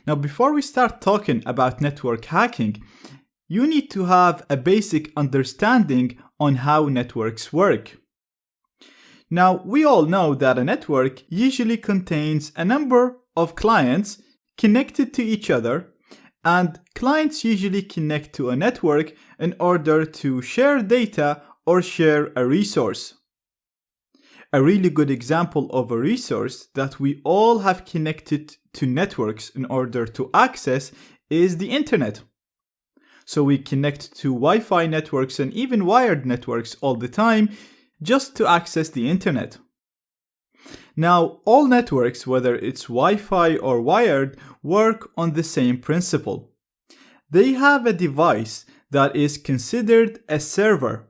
Now, before we start talking about network hacking, you need to have a basic understanding on how networks work. Now, we all know that a network usually contains a number of clients connected to each other, and clients usually connect to a network in order to share data or share a resource. A really good example of a resource that we all have connected to networks in order to access is the internet. So we connect to Wi-Fi networks and even wired networks all the time just to access the internet. Now, all networks, whether it's Wi-Fi or wired, work on the same principle. They have a device that is considered a server.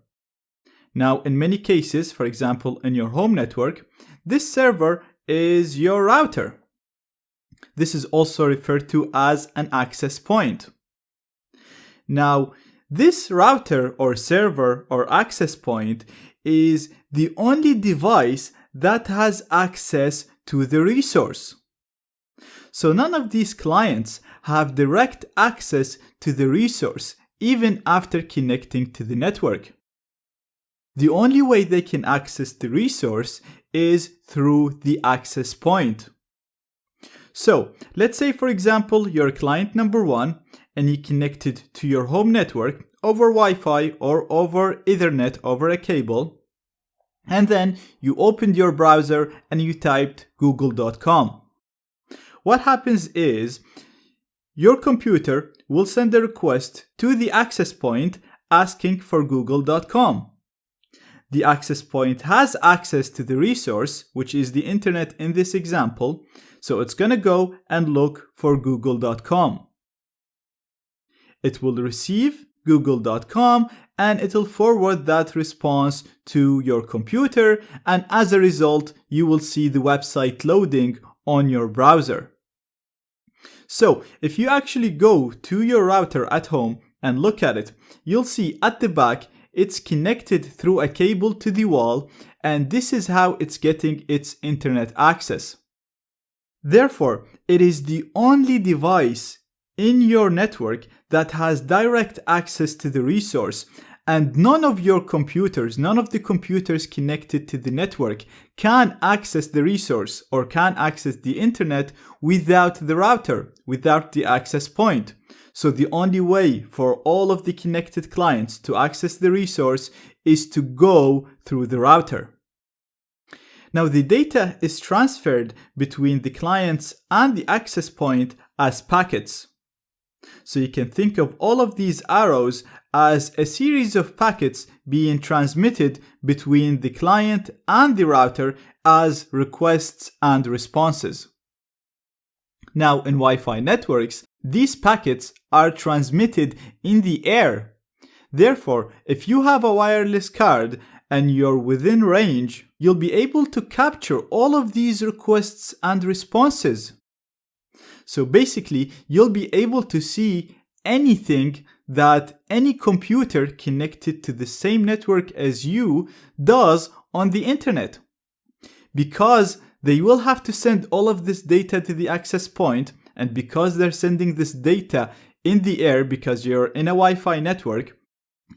Now, in many cases, for example, in your home network, this server is your router. This is also referred to as an access point. Now, this router or server or access point is the only device that has access to the resource. So none of these clients have direct access to the resource even after connecting to the network. The only way they can access the resource is through the access point. So let's say, for example, you're client number 1 and you connected to your home network over Wi-Fi or over Ethernet over a cable, and then you opened your browser and you typed google.com. What happens is your computer will send a request to the access point asking for google.com. The access point has access to the resource, which is the internet in this example, so it's going to go and look for google.com. It will receive google.com and it will forward that response to your computer, and as a result, you will see the website loading on your browser. So if you actually go to your router at home and look at it, you'll see at the back it's connected through a cable to the wall, and this is how it's getting its internet access. Therefore, it is the only device in your network that has direct access to the resource, and none of your computers, none of the computers connected to the network can access the resource or can access the internet without the router, without the access point. So the only way for all of the connected clients to access the resource is to go through the router. Now, the data is transferred between the clients and the access point as packets. So you can think of all of these arrows as a series of packets being transmitted between the client and the router as requests and responses. Now, in Wi-Fi networks, these packets are transmitted in the air. Therefore, if you have a wireless card and you're within range, you'll be able to capture all of these requests and responses. So basically, you'll be able to see anything that any computer connected to the same network as you does on the internet. Because they will have to send all of this data to the access point, and because they're sending this data in the air because you're in a Wi-Fi network,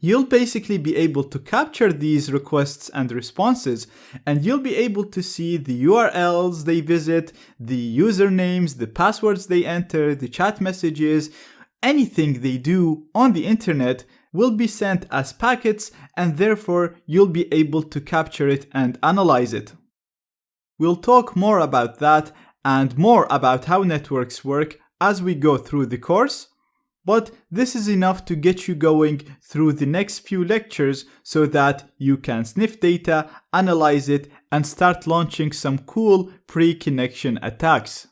you'll basically be able to capture these requests and responses, and you'll be able to see the URLs they visit, the usernames, the passwords they enter, the chat messages, anything they do on the internet will be sent as packets, and therefore you'll be able to capture it and analyze it. We'll talk more about that and more about how networks work as we go through the course. But this is enough to get you going through the next few lectures so that you can sniff data, analyze it, and start launching some cool pre-connection attacks.